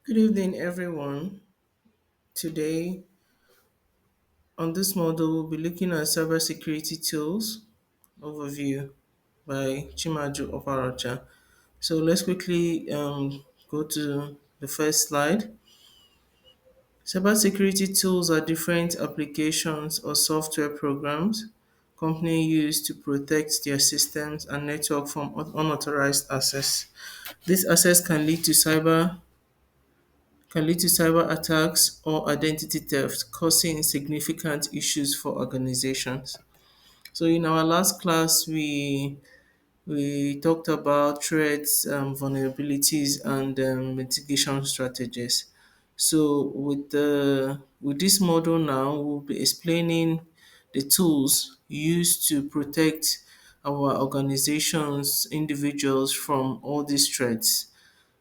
Good evening, everyone. Today, on this model, we'll be looking at cybersecurity tools overview by Chimaju Oparacha. So let's quickly go to the first slide. Cybersecurity tools are different applications or software programs companies use to protect their systems and network from unauthorized access. This access can lead to cyber attacks or identity theft, causing significant issues for organizations. So, in our last class, we talked about threats, vulnerabilities, and mitigation strategies. So, with this model now, we'll be explaining the tools used to protect our organizations, individuals from all these threats.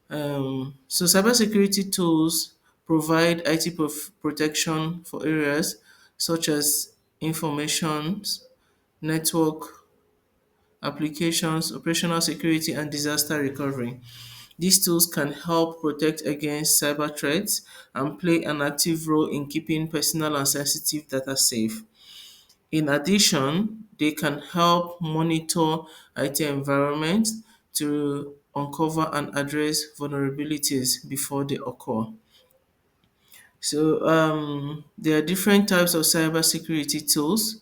So cybersecurity tools provide IT protection for areas such as informations, network applications, operational security, and disaster recovery. These tools can help protect against cyber threats and play an active role in keeping personal and sensitive data safe. In addition, they can help monitor IT environments to uncover and address vulnerabilities before they occur. So there are different types of cybersecurity tools.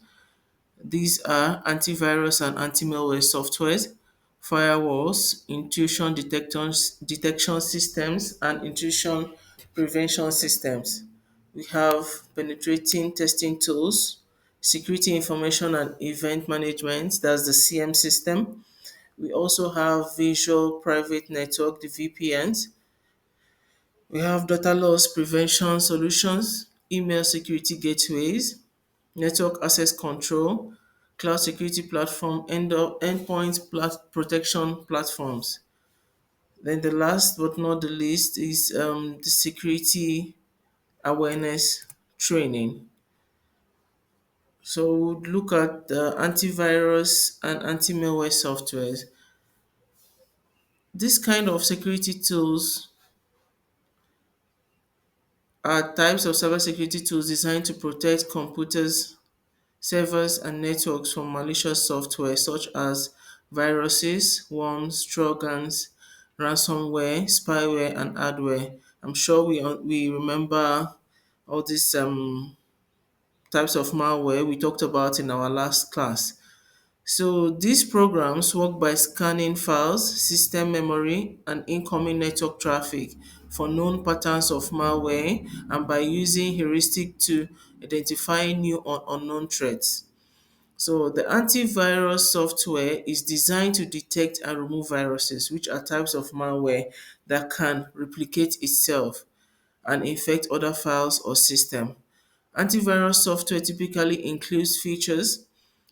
These are antivirus and anti-malware softwares, firewalls, detection systems, and intrusion prevention systems. We have penetrating testing tools, security information and event management, that's the SIEM system. We also have visual private network, the VPNs. We have data loss prevention solutions, email security gateways, network access control, cloud security platform, endpoint protection platforms. Then the last but not the least is the security awareness training. So we'll look at the antivirus and anti-malware softwares. This kind of security tools are types of cybersecurity tools designed to protect computers, servers, and networks from malicious software such as viruses, worms, trojans, ransomware, spyware, and hardware. I'm sure we remember all these types of malware we talked about in our last class. So these programs work by scanning files, system memory, and incoming network traffic for known patterns of malware and by using heuristic to identify new or unknown threats. So the antivirus software is designed to detect and remove viruses, which are types of malware that can replicate itself and infect other files or system. Antivirus software typically includes features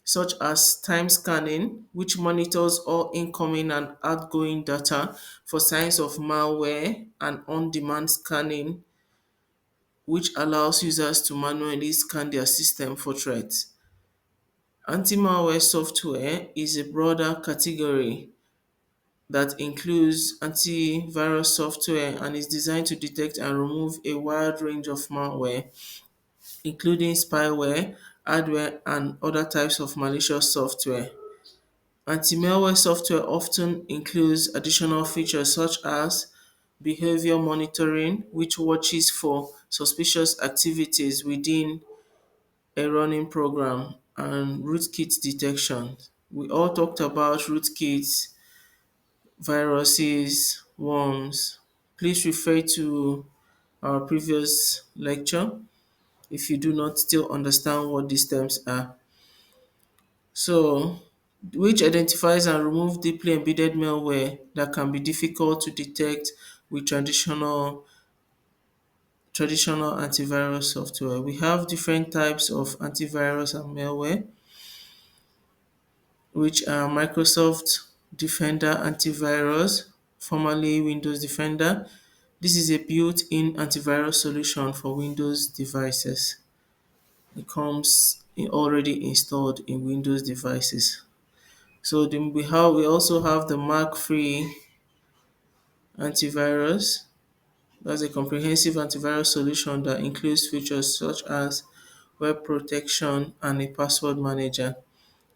such as time scanning, which monitors all incoming and outgoing data for signs of malware, and on-demand scanning, which allows users to manually scan their system for threats. Anti-malware software is a broader category that includes antivirus software and is designed to detect and remove a wide range of malware, including spyware, hardware, and other types of malicious software. Anti-malware software often includes additional features such as behavior monitoring, which watches for suspicious activities within a running program, and rootkit detection. We all talked about rootkits, viruses, worms. Please refer to our previous lecture if you do not still understand what these terms are. So, which identifies and removes deeply embedded malware that can be difficult to detect with traditional antivirus software. We have different types of antivirus and malware, which are Microsoft Defender Antivirus, formerly Windows Defender. This is a built-in antivirus solution for Windows devices. It comes already installed in Windows devices. So we also have the Mac free antivirus. That's a comprehensive antivirus solution that includes features such as web protection and a password manager.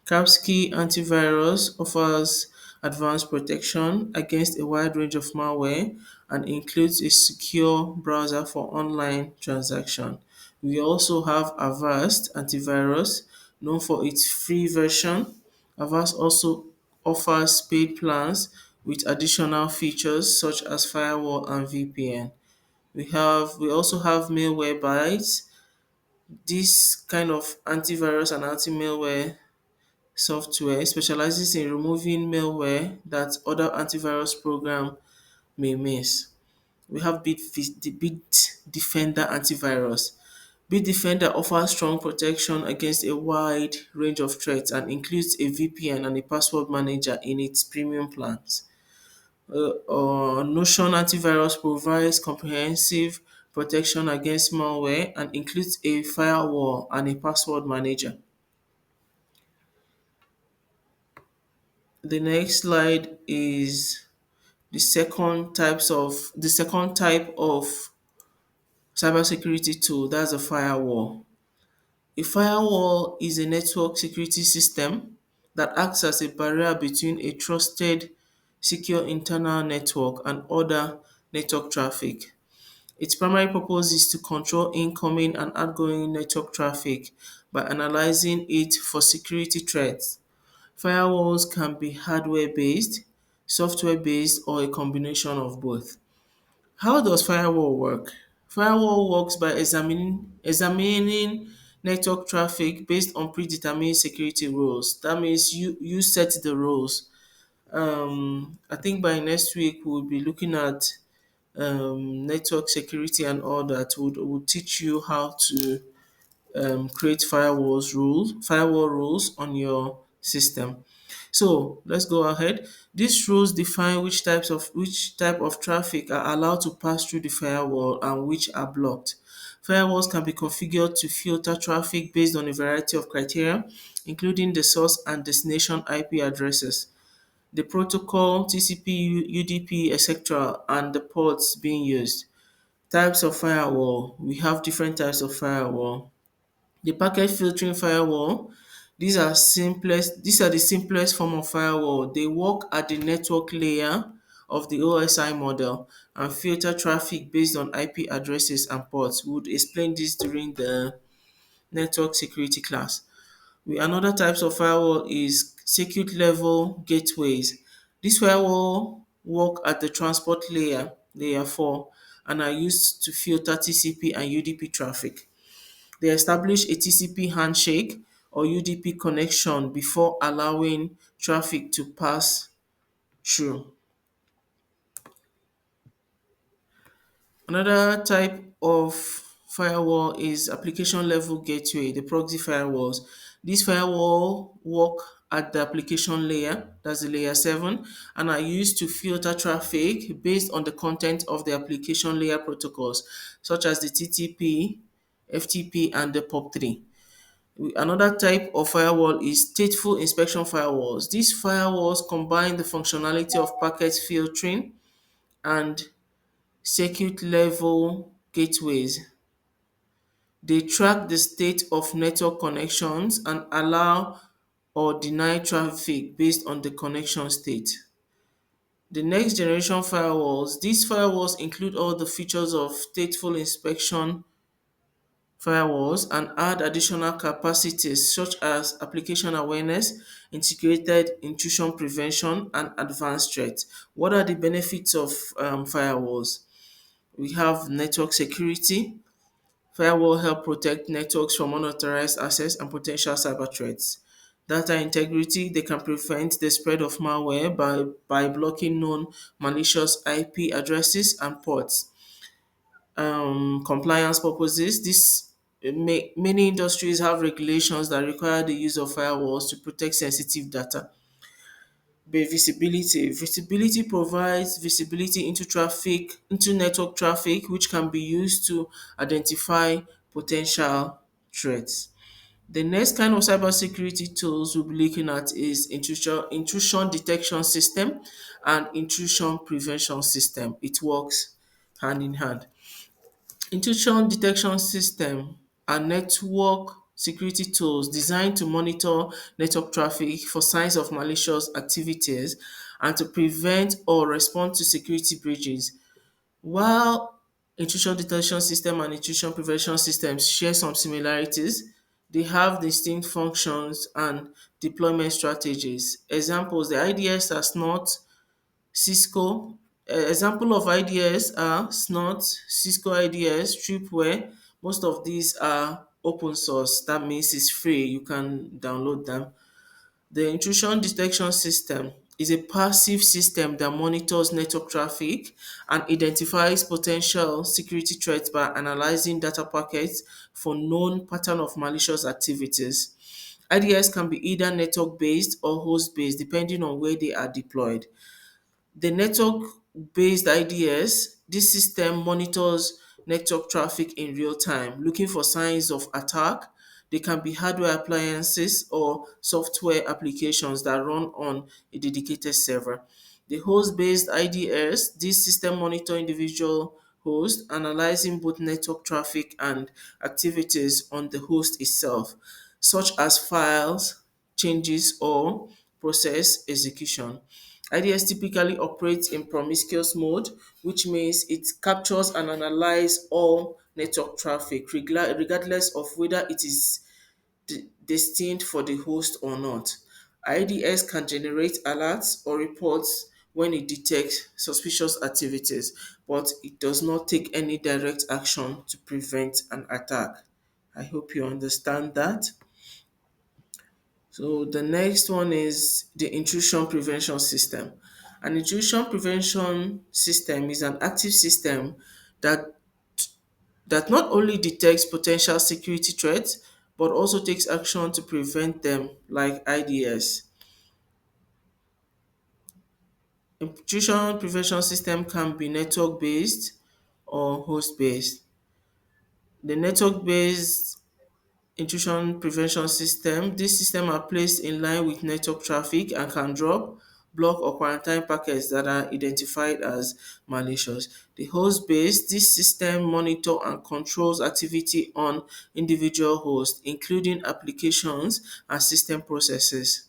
Kaspersky Antivirus offers advanced protection against a wide range of malware and includes a secure browser for online transaction. We also have Avast Antivirus, known for its free version. Avast also offers paid plans with additional features such as firewall and VPN. We also have malware bytes. This kind of antivirus and anti-malware software specializes in removing malware that other antivirus program may miss. We have Bitdefender antivirus. Bitdefender offers strong protection against a wide range of threats and includes a VPN and a password manager in its premium plans. Notion antivirus provides comprehensive protection against malware and includes a firewall and a password manager. The next slide is the second type of cybersecurity tool. That's a firewall. A firewall is a network security system that acts as a barrier between a trusted, secure internal network and other network traffic. Its primary purpose is to control incoming and outgoing network traffic by analyzing it for security threats. Firewalls can be hardware based, software based, or a combination of both. How does firewall work? Firewall works by examining network traffic based on predetermined security rules. That means you set the rules. I think by next week we'll be looking at network security and all that. Would teach you how to create firewall rules on your system. So let's go ahead. These rules define which type of traffic are allowed to pass through the firewall and which are blocked. Firewalls can be configured to filter traffic based on a variety of criteria, including the source and destination IP addresses, the protocol, TCP, UDP, etc., and the ports being used. Types of firewall. We have different types of firewall. The packet filtering firewall, these are the simplest form of firewall. They work at the network layer of the OSI model and filter traffic based on IP addresses and ports. We would explain this during the network security class. Another types of firewall is circuit level gateways. This firewall work at the transport layer, layer 4, and are used to filter TCP and UDP traffic. They establish a TCP handshake or UDP connection before allowing traffic to pass through. Another type of firewall is application level gateway, the proxy firewalls. These firewall work at the application layer, that's the layer 7, and are used to filter traffic based on the content of the application layer protocols, such as the TTP, FTP, and the POP3. Another type of firewall is stateful inspection firewalls. These firewalls combine the functionality of packet filtering and circuit level gateways. They track the state of network connections and allow or deny traffic based on the connection state. The next generation firewalls, these firewalls include all the features of stateful inspection firewalls and add additional capacities such as application awareness, integrated intrusion prevention, and advanced threats. What are the benefits of firewalls? We have network security. Firewall help protect networks from unauthorized access and potential cyber threats. Data integrity, they can prevent the spread of malware by blocking known malicious IP addresses and ports. Compliance purposes, many industries have regulations that require the use of firewalls to protect sensitive data. Visibility provides visibility into network traffic, which can be used to identify potential threats. The next kind of cybersecurity tools we'll be looking at is intrusion detection system and intrusion prevention system. It works hand in hand. Intrusion detection system are network security tools designed to monitor network traffic for signs of malicious activities and to prevent or respond to security breaches. While intrusion detection system and intrusion prevention systems share some similarities, they have distinct functions and deployment strategies. Examples, the IDS are not Cisco. Example of IDS are Snort, Cisco IDS, Tripware. Most of these are open source. That means it's free. You can download them. The intrusion detection system is a passive system that monitors network traffic and identifies potential security threats by analyzing data packets for known pattern of malicious activities. IDS can be either network based or host based depending on where they are deployed. The network-based IDS, this system monitors network traffic in real time, looking for signs of attack. They can be hardware appliances or software applications that run on a dedicated server. The host-based IDS, this system monitor individual hosts, analyzing both network traffic and activities on the host itself, such as files, changes, or process execution. IDS typically operates in promiscuous mode, which means it captures and analyzes all network traffic, regardless of whether it is destined for the host or not. IDS can generate alerts or reports when it detects suspicious activities, but it does not take any direct action to prevent an attack. I hope you understand that. So the next one is the intrusion prevention system. An intrusion prevention system is an active system that not only detects potential security threats but also takes action to prevent them, like IDS. Intrusion prevention system can be network based or host based. The network based intrusion prevention system. These systems are placed in line with network traffic and can drop, block, or quarantine packets that are identified as malicious. The host-based, this system monitor and controls activity on individual hosts, including applications and system processes.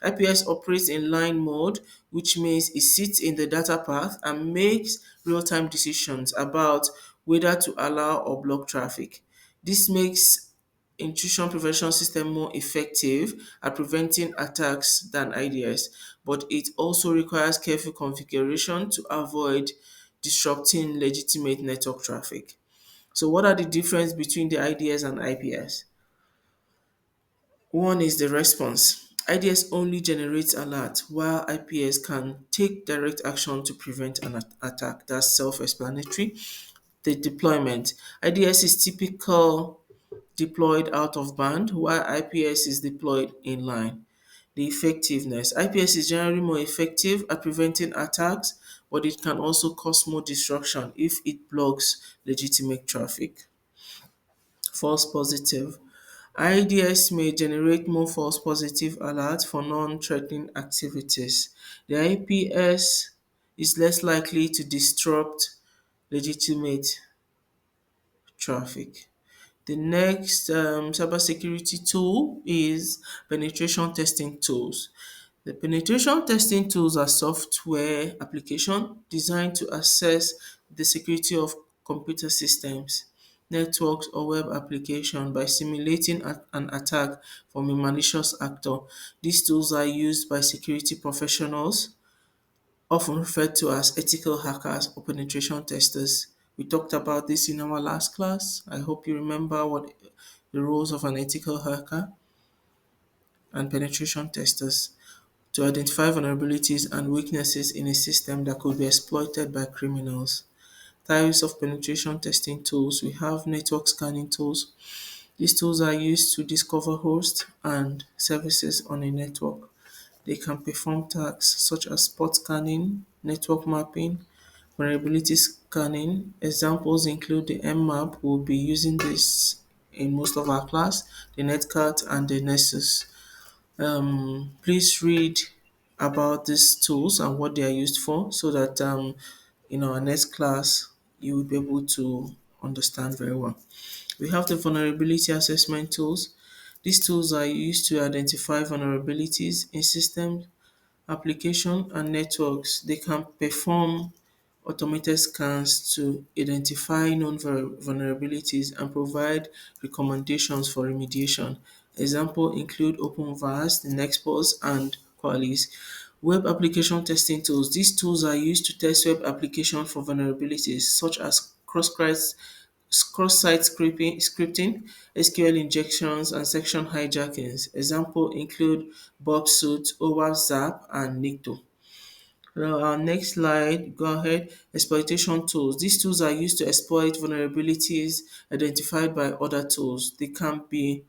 IPS operates in line mode, which means it sits in the data path and makes real-time decisions about whether to allow or block traffic. This makes intrusion prevention system more effective at preventing attacks than IDS, but it also requires careful configuration to avoid disrupting legitimate network traffic. So what are the difference between the IDS and IPS? One is the response. IDS only generates alert, while IPS can take direct action to prevent an attack. That's self-explanatory. The deployment. IDS is typical deployed out of band, while IPS is deployed in line. The effectiveness. IPS is generally more effective at preventing attacks, but it can also cause more disruption if it blocks legitimate traffic. False positive. IDS may generate more false positive alerts for non-threatening activities. The IPS is less likely to disrupt legitimate traffic. The next cybersecurity tool is penetration testing tools. The penetration testing tools are software application designed to assess the security of computer systems, networks, or web application by simulating an attack from a malicious actor. These tools are used by security professionals, often referred to as ethical hackers or penetration testers. We talked about this in our last class. I hope you remember what the roles of an ethical hacker and penetration testers to identify vulnerabilities and weaknesses in a system that could be exploited by criminals. Types of penetration testing tools. We have network scanning tools. These tools are used to discover hosts and services on a network. They can perform tasks such as port scanning, network mapping, vulnerability scanning. Examples include the mmap. We'll be using this in most of our class, the netcat and the nessus. Please read about these tools and what they are used for so that in our next class you will be able to understand very well. We have the vulnerability assessment tools. These tools are used to identify vulnerabilities in systems, application, and networks. They can perform automated scans to identify known vulnerabilities and provide recommendations for remediation. Examples include OpenVAS, Nexpos, and Qualys. Web application testing tools. These tools are used to test web applications for vulnerabilities such as cross-site scripting, SQL injections, and section hijackings. Examples include Bobsuit, OWASP, and Nikto. Now, our next slide, go ahead. Exploitation tools. These tools are used to exploit vulnerabilities identified by other tools. Okay,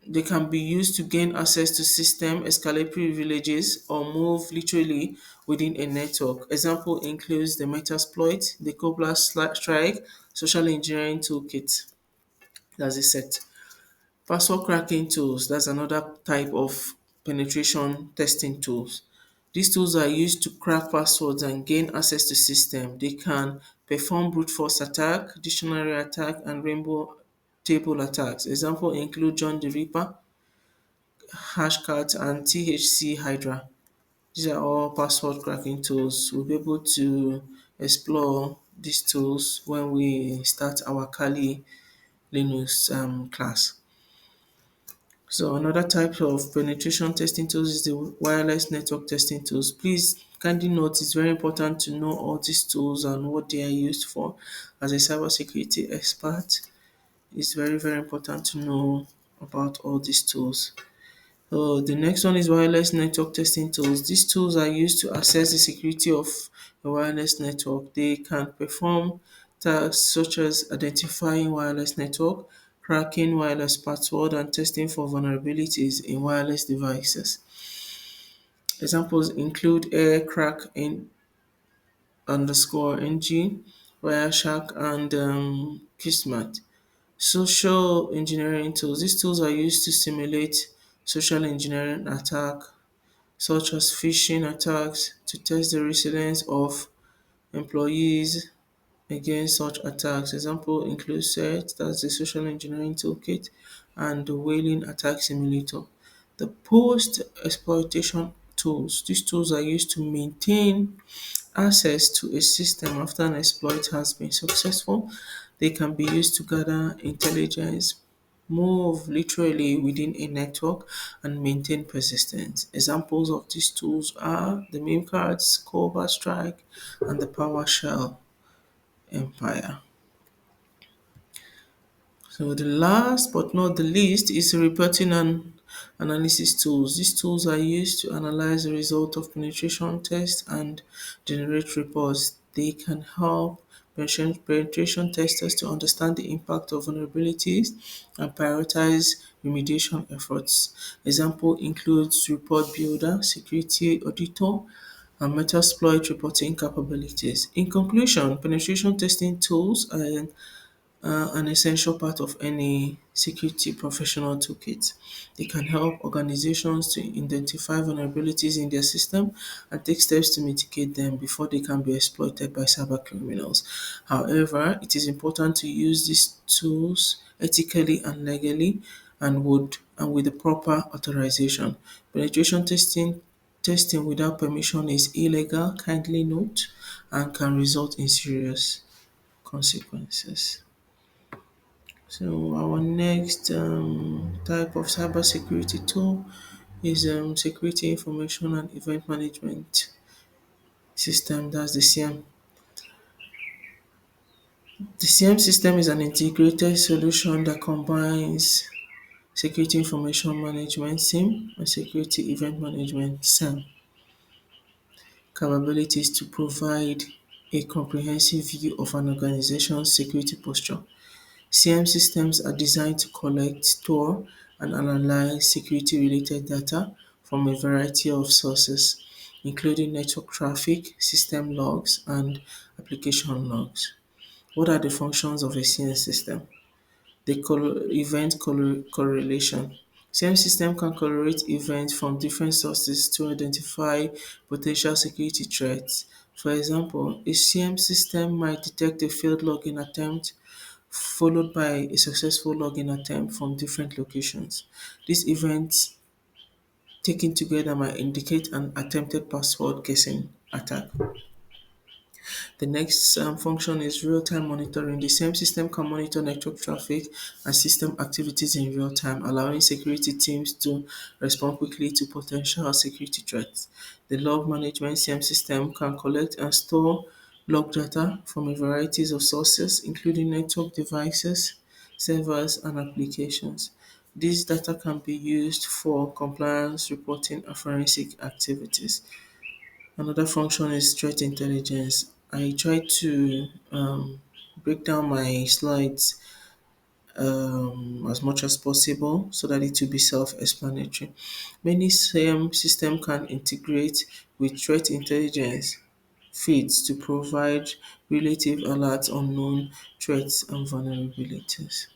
they can be used to gain access to system, escalate privileges, or move literally within a network. Example includes the Metasploit, the Cobra Strike, social engineering toolkit. That's a set. Password cracking tools, that's another type of penetration testing tools. These tools are used to crack passwords and gain access to system. They can perform brute force attack, dictionary attack, and rainbow table attacks. Example include John the Ripper, Hashcat, and THC Hydra. These are all password cracking tools. We'll be able to explore these tools when we start our Kali Linux class. So another type of penetration testing tools is the wireless network testing tools. Please kindly note it's very important to know all these tools and what they are used for. As a cybersecurity expert, it's very, very important to know about all these tools. So the next one is wireless network testing tools. These tools are used to assess the security of a wireless network. They can perform tasks such as identifying wireless network, cracking wireless password, and testing for vulnerabilities in wireless devices. Examples include aircrack in _ng, Wireshark, and Kismet. Social engineering tools. These tools are used to simulate social engineering attack such as phishing attacks to test the resilience of employees against such attacks. Example include SET, that's the social engineering toolkit, and the whaling attack simulator. The post exploitation tools. These tools are used to maintain access to a system after an exploit has been successful. They can be used to gather intelligence, move literally within a network, and maintain persistence. Examples of these tools are the meme cards, Cobra Strike, and the PowerShell Empire. So the last but not the least is reporting and analysis tools. These tools are used to analyze the result of penetration tests and generate reports. They can help penetration testers to understand the impact of vulnerabilities and prioritize remediation efforts. Example includes report builder, security auditor, and Metasploit reporting capabilities. In conclusion, penetration testing tools are an essential part of any security professional toolkit. They can help organizations to identify vulnerabilities in their system and take steps to mitigate them before they can be exploited by cyber criminals. However, it is important to use these tools ethically and legally and with the proper authorization. Penetration testing without permission is illegal, kindly note, and can result in serious consequences. So our next type of cybersecurity tool is security information and event management system. That's the SIEM. The SIEM system is an integrated solution that combines security information management SIEM and security event management SEM capabilities to provide a comprehensive view of an organization's security posture. SIEM systems are designed to collect, store, and analyze security-related data from a variety of sources, including network traffic, system logs, and application logs. What are the functions of a SIEM system? The correlation. SIEM system can correlate events from different sources to identify potential security threats. For example, a SIEM system might detect a failed login attempt followed by a successful login attempt from different locations. These events taken together might indicate an attempted password guessing attack. The next function is real-time monitoring. The same system can monitor network traffic and system activities in real time, allowing security teams to respond quickly to potential security threats. The log management SIEM system can collect and store log data from a variety of sources, including network devices, servers, and applications. This data can be used for compliance reporting and forensic activities. Another function is threat intelligence. I try to break down my slides as much as possible so that it will be self-explanatory. Many SIEM system can integrate with threat intelligence feeds to provide relative alerts on known threats and vulnerabilities.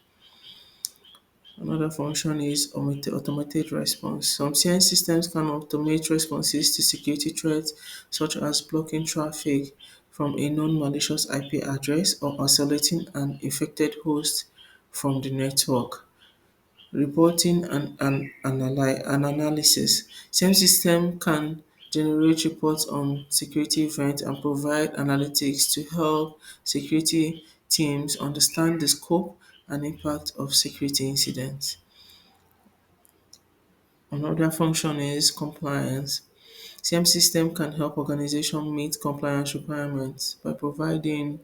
Another function is automated response. Some CN systems can automate responses to security threats, such as blocking traffic from a known malicious IP address or isolating an infected host from the network. Reporting and analysis. Same system can generate reports on security events and provide analytics to help security teams understand the scope and impact of security incidents. Another function is compliance. CM system can help organizations meet compliance requirements by providing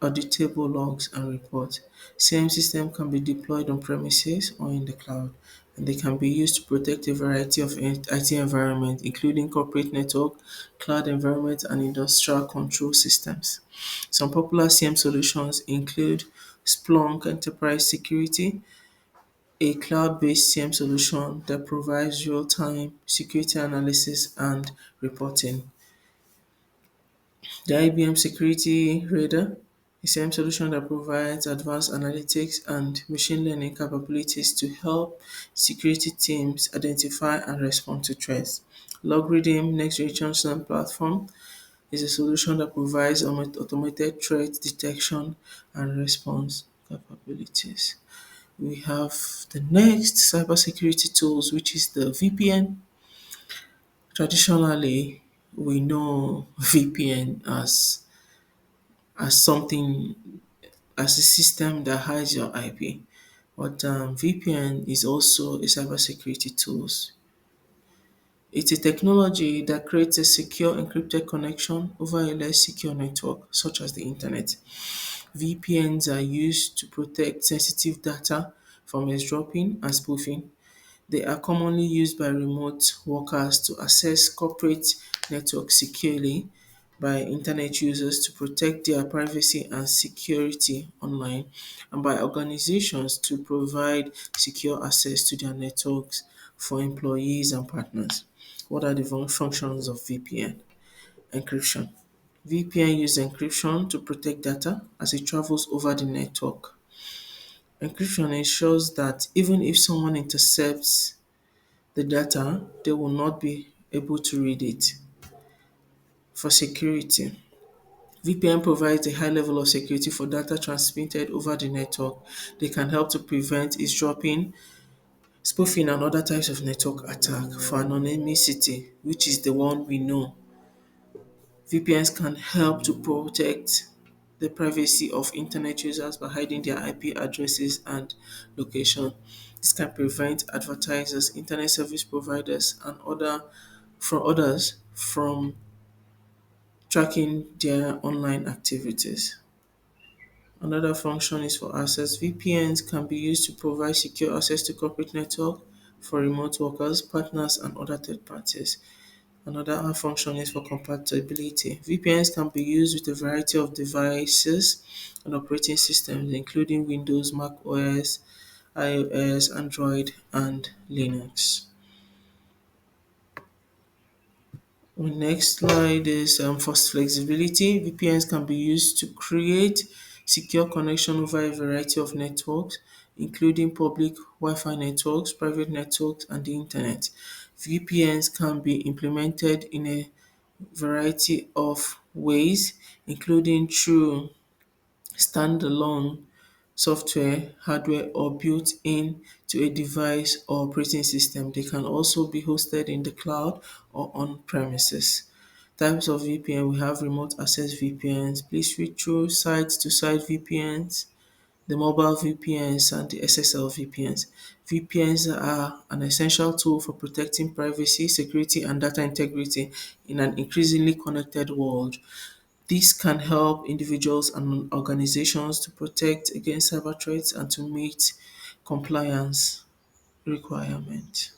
auditable logs and reports. CM system can be deployed on premises or in the cloud, and they can be used to protect a variety of IT environments, including corporate network, cloud environments, and industrial control systems. Some popular CM solutions include Splunk Enterprise Security, a cloud-based SIEM solution that provides real-time security analysis and reporting. The IBM Security Radar, a SIEM solution that provides advanced analytics and machine learning capabilities to help security teams identify and respond to threats. Logarithm Next Generation SIEM platform is a solution that provides automated threat detection and response capabilities. We have the next cybersecurity tools, which is the VPN. Traditionally, we know VPN as something as a system that hides your IP, but VPN is also a cybersecurity tools. It's a technology that creates a secure encrypted connection over a less secure network, such as the internet. VPNs are used to protect sensitive data from eavesdropping and spoofing. They are commonly used by remote workers to access corporate networks securely by internet users to protect their privacy and security online, and by organizations to provide secure access to their networks for employees and partners. What are the functions of VPN? Encryption. VPN uses encryption to protect data as it travels over the network. Encryption ensures that even if someone intercepts the data, they will not be able to read it. For security, VPN provides a high level of security for data transmitted over the network. They can help to prevent eavesdropping, spoofing, and other types of network attack. For anonymity, which is the one we know, VPNs can help to protect the privacy of internet users by hiding their IP addresses and location. This can prevent advertisers, internet service providers, and others from tracking their online activities. Another function is for access. VPNs can be used to provide secure access to corporate network for remote workers, partners, and other third parties. Another function is for compatibility. VPNs can be used with a variety of devices and operating systems, including Windows, Mac OS, iOS, Android, and Linux. The next slide is for flexibility. VPNs can be used to create secure connection over a variety of networks, including public Wi-Fi networks, private networks, and the internet. VPNs can be implemented in a variety of ways, including through standalone software, hardware, or built in to a device or operating system. They can also be hosted in the cloud or on premises. Types of VPN, we have remote access VPNs. Please read through site to site VPNs, the mobile VPNs, and the SSL VPNs. VPNs are an essential tool for protecting privacy, security, and data integrity in an increasingly connected world. This can help individuals and organizations to protect against cyber threats and to meet compliance requirements.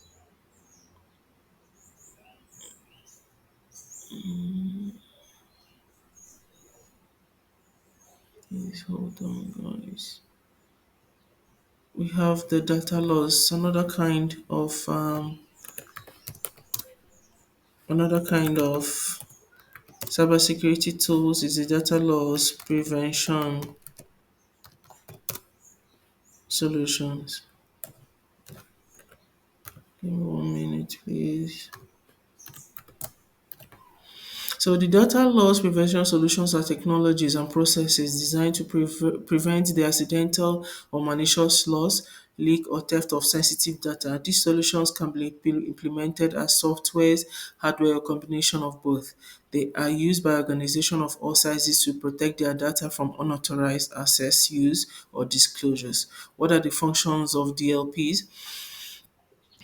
Please hold on, guys. We have the data loss, another kind of cybersecurity tools is the data loss prevention solutions. Give me 1 minute, please. So the data loss prevention solutions are technologies and processes designed to prevent the accidental or malicious loss, leak, or theft of sensitive data. These solutions can be implemented as softwares, hardware, or combination of both. They are used by organizations of all sizes to protect their data from unauthorized access, use, or disclosures. What are the functions of DLPs?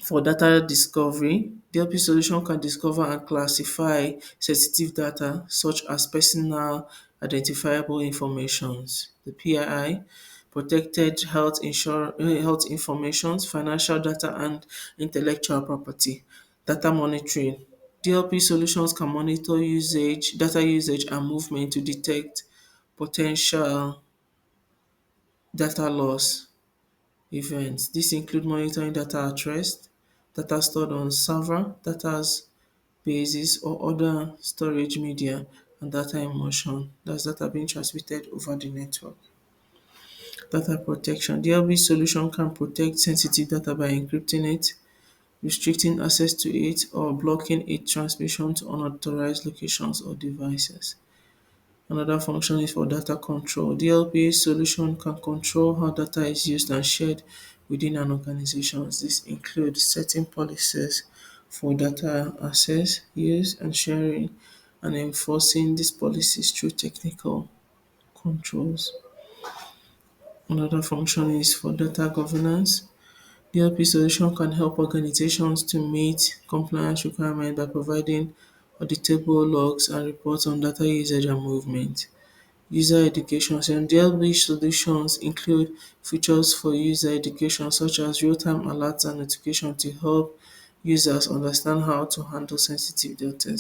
For data discovery, DLP solution can discover and classify sensitive data such as personal identifiable informations. The PII, protected health information, financial data, and intellectual property. Data monitoring. DLP solutions can monitor data usage and movement to detect potential data loss events. This include monitoring data at rest, data stored on server, bases or other storage media, and data in motion. That's data being transmitted over the network. Data protection. DLB solution can protect sensitive data by encrypting it, restricting access to it, or blocking its transmission to unauthorized locations or devices. Another function is for data control. DLP solution can control how data is used and shared within an organization. This includes setting policies for data access, use, and sharing, and enforcing these policies through technical controls. Another function is for data governance. DLP solution can help organizations to meet compliance requirements by providing auditable logs and reports on data usage and movement. User education. Some DLP solutions include features for user education such as real-time alerts and notifications to help users understand how to handle sensitive data.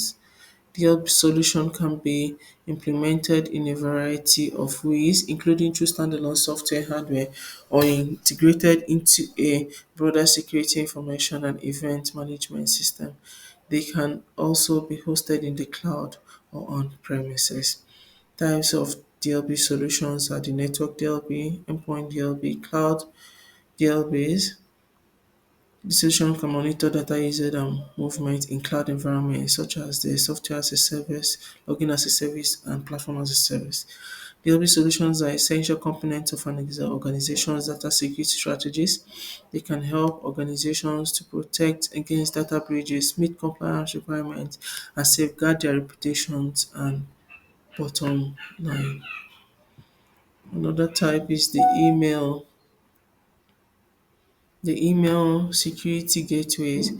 DLP solution can be implemented in a variety of ways, including through standalone software, hardware, or integrated into a broader security information and event management system. They can also be hosted in the cloud or on premises. Types of DLP solutions are the network DLP, endpoint DLP, cloud DLPs. The solution can monitor data usage and movement in cloud environments such as the software as a service, login as a service, and platform as a service. DLP solutions are essential components of an organization's data security strategies. They can help organizations to protect against data breaches, meet compliance requirements, and safeguard their reputations and bottom line. Another type is the email security gateways.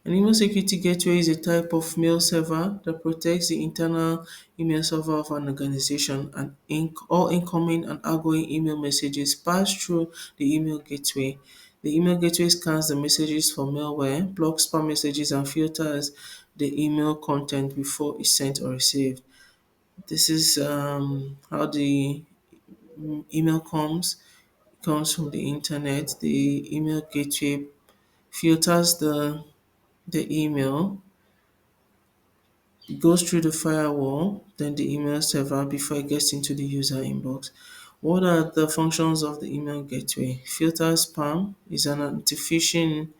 An email security gateway is a type of mail server that protects the internal email server of an organization, and all incoming and outgoing email messages pass through the email gateway. The email gateway scans the messages for malware, blocks spam messages, and filters the email content before it's sent or received. This is how the email comes from the internet. The email gateway filters the email, goes through the firewall, then the email server before it gets into the user inbox. What are the functions of the email gateway? Filter spam is an anti-phishing.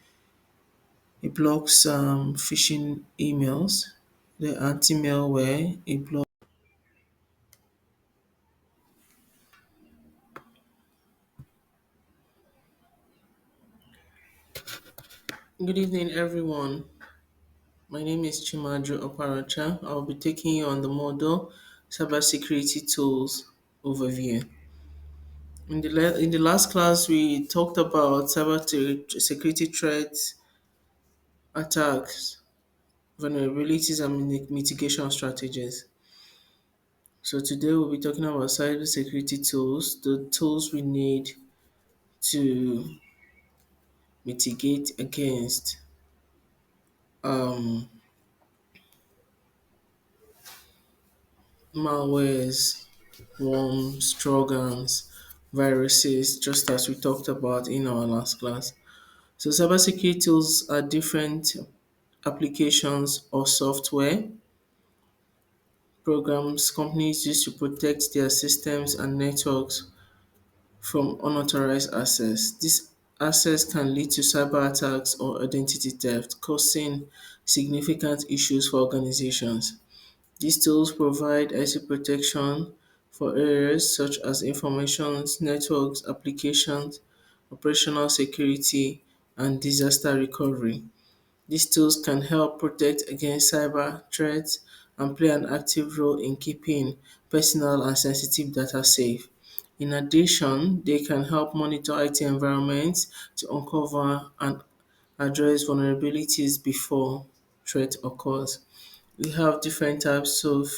It blocks phishing emails. the anti-malware, a blog. Good evening, everyone. My name is Chimaju Oparacha. I'll be taking you on the model Cybersecurity Tools overview. In the last class, we talked about security threats, attacks, vulnerabilities, and mitigation strategies. So today we'll be talking about cybersecurity tools, the tools we need to mitigate against um, malwares, worms, trojans, viruses, just as we talked about in our last class. So cybersecurity tools are different applications or software programs companies use to protect their systems and networks from unauthorized access. This access can lead to cyber attacks or identity theft, causing significant issues for organizations. These tools provide IT protection for areas such as information, networks, applications, operational security, and disaster recovery. These tools can help protect against cyber threats and play an active role in keeping personal and sensitive data safe. In addition, they can help monitor IT environments to uncover and address vulnerabilities before threat occurs. We have different types of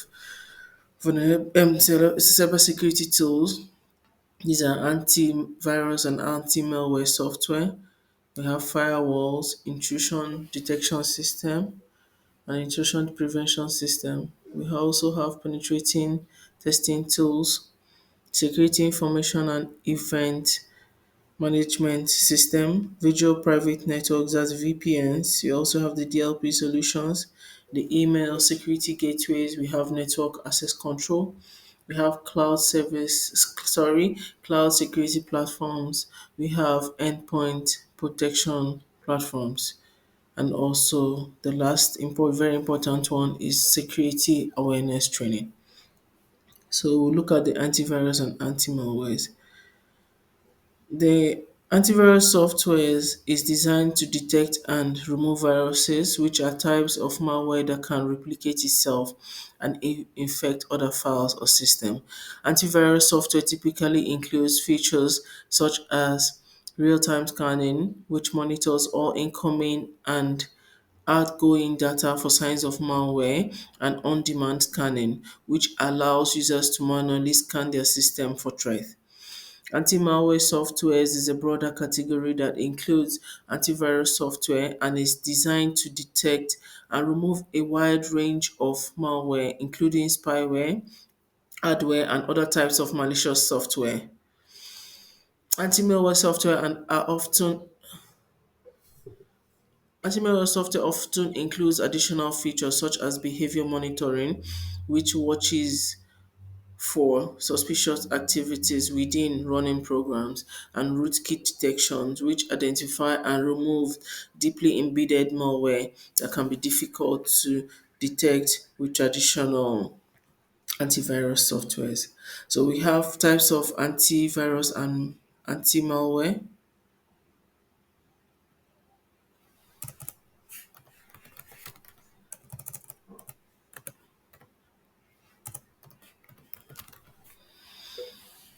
cybersecurity tools. These are antivirus and anti-malware software. We have firewalls, intrusion detection system, and intrusion prevention system. We also have penetrating testing tools, security information and event management system, visual private networks as VPNs. We also have the DLP solutions, the email security gateways. We have network access control. We have cloud security platforms. We have endpoint protection platforms. And also the last very important one is security awareness training. So we'll look at the antivirus and anti-malwares. The antivirus software is designed to detect and remove viruses, which are types of malware that can replicate itself and infect other files or systems. Antivirus software typically includes features such as real-time scanning, which monitors all incoming and outgoing data for signs of malware, and on-demand scanning, which allows users to manually scan their system for threats. Anti-malware software is a broader category that includes antivirus software and is designed to detect and remove a wide range of malware, including spyware, hardware, and other types of malicious software. Anti-malware software and are often Antimalware software often includes additional features such as behavior monitoring, which watches for suspicious activities within running programs, and rootkit detections, which identify and remove deeply embedded malware that can be difficult to detect with traditional antivirus softwares. So we have types of antivirus and anti-malware.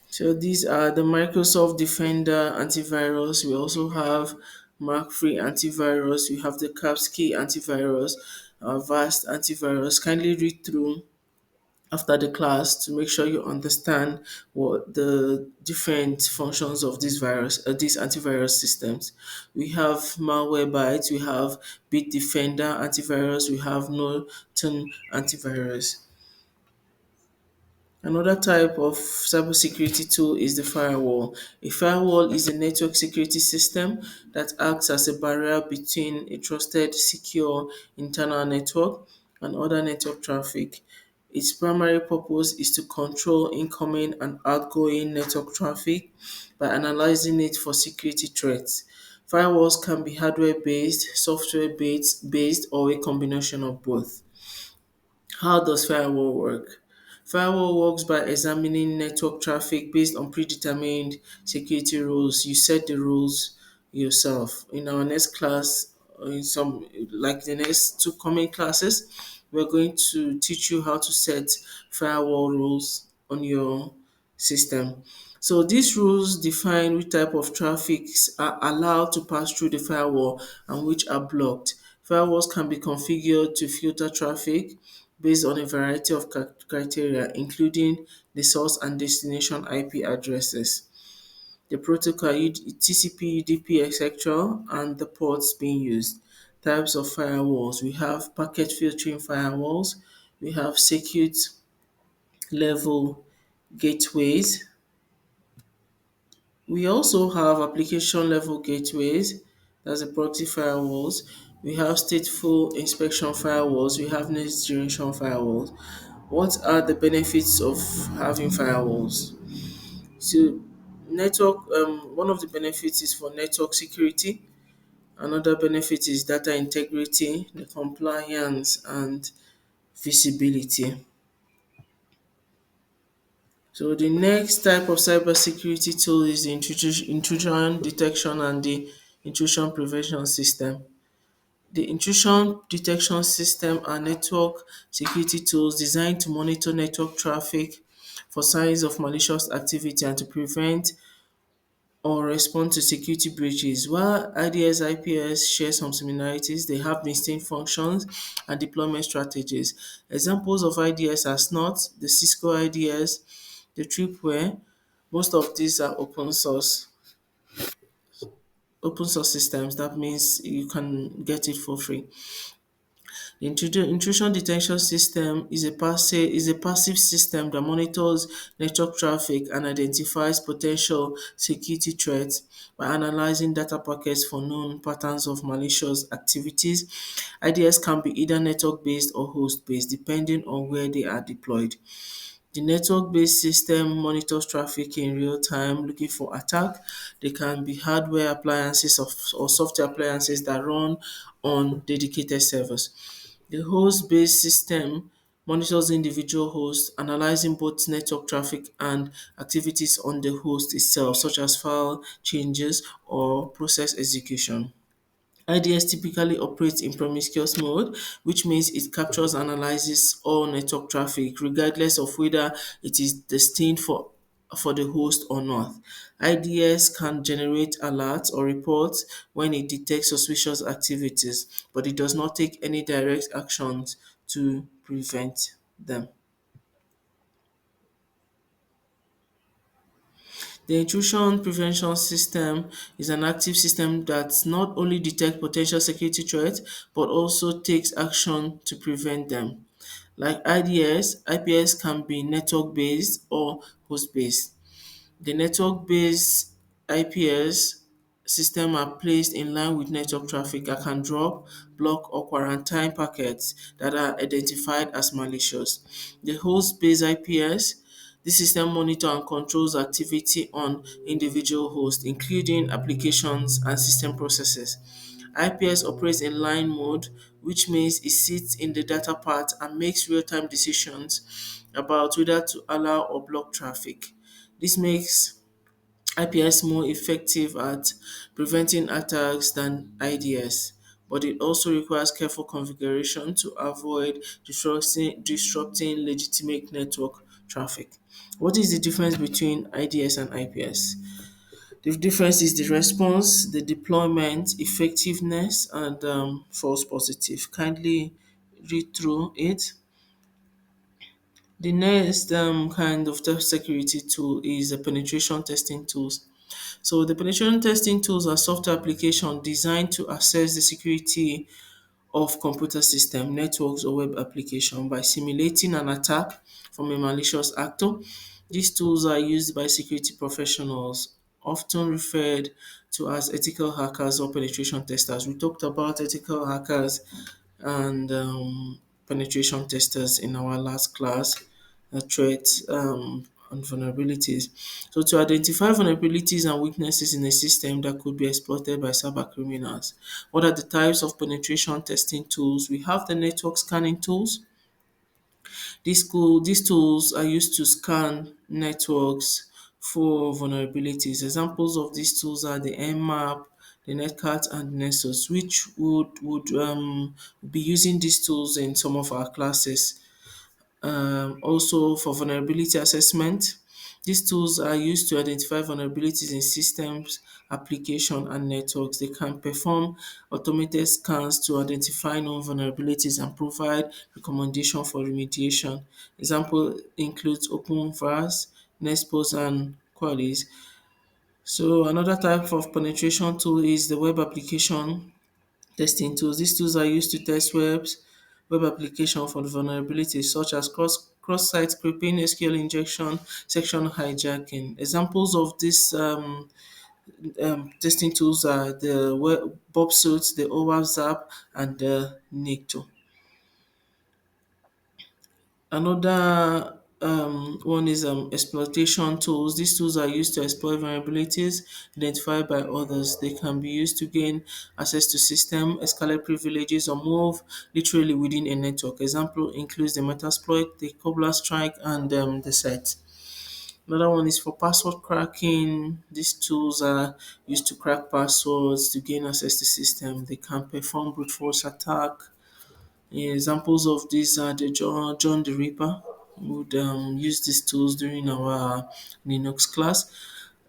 So these are the Microsoft Defender antivirus. We also have Mark Free antivirus. We have the Kaspersky antivirus, Vast antivirus. Kindly read through after the class to make sure you understand what the different functions of these antivirus systems. We have Malwarebytes, we have Bitdefender antivirus, we have Norton antivirus. Another type of cybersecurity tool is the firewall. A firewall is a network security system that acts as a barrier between a trusted, secure internal network and other network traffic. Its primary purpose is to control incoming and outgoing network traffic by analyzing it for security threats. Firewalls can be hardware based, software based, or a combination of both. How does firewall work? Firewall works by examining network traffic based on predetermined security rules. You set the rules yourself. In our next class, or in some like the next two coming classes, we're going to teach you how to set firewall rules on your system. So these rules define which type of traffics are allowed to pass through the firewall and which are blocked. Firewalls can be configured to filter traffic based on a variety of criteria, including the source and destination IP addresses, the protocol TCP, UDP, etc., and the ports being used. Types of firewalls: we have packet filtering firewalls, we have circuit level gateways, we also have application level gateways, that's the proxy firewalls. We have stateful inspection firewalls. We have next generation firewalls. What are the benefits of having firewalls? So, one of the benefits is for network security. Another benefit is data integrity, the compliance, and visibility. So the next type of cybersecurity tool is the intrusion detection and the intrusion prevention system. The intrusion detection system are network security tools designed to monitor network traffic for signs of malicious activity and to prevent or respond to security breaches. While IDS IPS share some similarities, they have distinct functions and deployment strategies. Examples of IDS are SNOT, the Cisco IDS, the Tripwire. Most of these are open source systems. That means you can get it for free. The intrusion detection system is a passive system that monitors network traffic and identifies potential security threats by analyzing data packets for known patterns of malicious activities. IDS can be either network-based or host-based, depending on where they are deployed. The network-based system monitors traffic in real time, looking for attack. They can be hardware appliances or software appliances that run on dedicated servers. The host-based system monitors individual hosts, analyzing both network traffic and activities on the host itself, such as file changes or process execution. IDS typically operates in promiscuous mode, which means it captures and analyzes all network traffic, regardless of whether it is destined for the host or not. IDS can generate alerts or reports when it detects suspicious activities, but it does not take any direct actions to prevent them. The intrusion prevention system is an active system that not only detects potential security threats but also takes action to prevent them. Like IDS, IPS can be network based or host based. The network-based IPS system are placed in line with network traffic that can drop, block, or quarantine packets that are identified as malicious. The host-based IPS, this system monitor and controls activity on individual hosts, including applications and system processes. IPS operates in line mode, which means it sits in the data path and makes real-time decisions about whether to allow or block traffic. This makes IPS more effective at preventing attacks than IDS, but it also requires careful configuration to avoid disrupting legitimate network traffic. What is the difference between IDS and IPS? The difference is the response, the deployment, effectiveness, and false positive. Kindly read through it. The next kind of security tool is the penetration testing tools. So the penetration testing tools are software applications designed to assess the security of computer system, networks, or web application by simulating an attack from a malicious actor. These tools are used by security professionals, often referred to as ethical hackers or penetration testers. We talked about ethical hackers and penetration testers in our last class, threats and vulnerabilities. So to identify vulnerabilities and weaknesses in a system that could be exploited by cyber criminals. What are the types of penetration testing tools? We have the network scanning tools. These tools are used to scan networks for vulnerabilities. Examples of these tools are the Nmap, the Netcat, and Nessus, which would be using these tools in some of our classes. Also, for vulnerability assessment, these tools are used to identify vulnerabilities in systems, application, and networks. They can perform automated scans to identify known vulnerabilities and provide recommendation for remediation. Example includes OpenVAS, Nexpose, and Qualys. So another type of penetration tool is the web application testing tools. These tools are used to test web application for vulnerabilities such as cross-site scraping, SQL injection, section hijacking. Examples of these testing tools are the Bob Suits, the OWASP Zap, and the NICTO. Another one is exploitation tools. These tools are used to exploit vulnerabilities identified by others. They can be used to gain access to system, escalate privileges, or move literally within a network. Example includes the Metasploit, the Cobbler Strike, and the set. Another one is for password cracking. These tools are used to crack passwords to gain access to system. They can perform brute force attack. Examples of these are the John the Ripper would use these tools during our Linux class.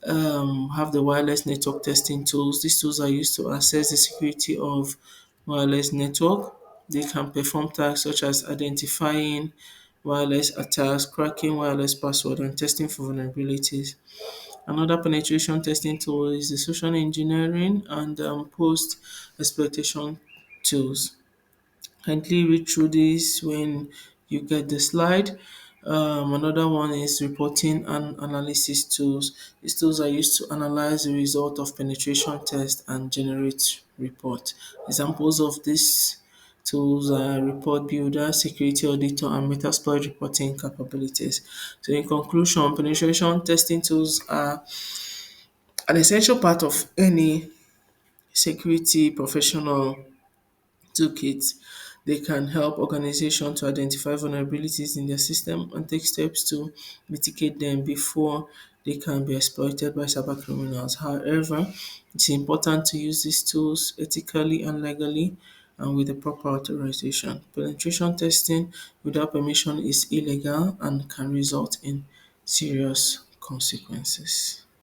Have the wireless network testing tools. These tools are used to assess the security of wireless network. They can perform tasks such as identifying wireless attacks, cracking wireless password, and testing for vulnerabilities. Another penetration testing tool is the social engineering and post exploitation tools. Kindly read through this when you get the slide. Another one is reporting and analysis tools. These tools are used to analyze the result of penetration test and generate report. Examples of these tools are report builder, security auditor, and metasploit reporting capabilities. So in conclusion, penetration testing tools are an essential part of any security professional toolkits. They can help organizations to identify vulnerabilities in their system and take steps to mitigate them before they can be exploited by cyber criminals. However, it's important to use these tools ethically and legally and with the proper authorization. Penetration testing without permission is illegal and can result in serious consequences.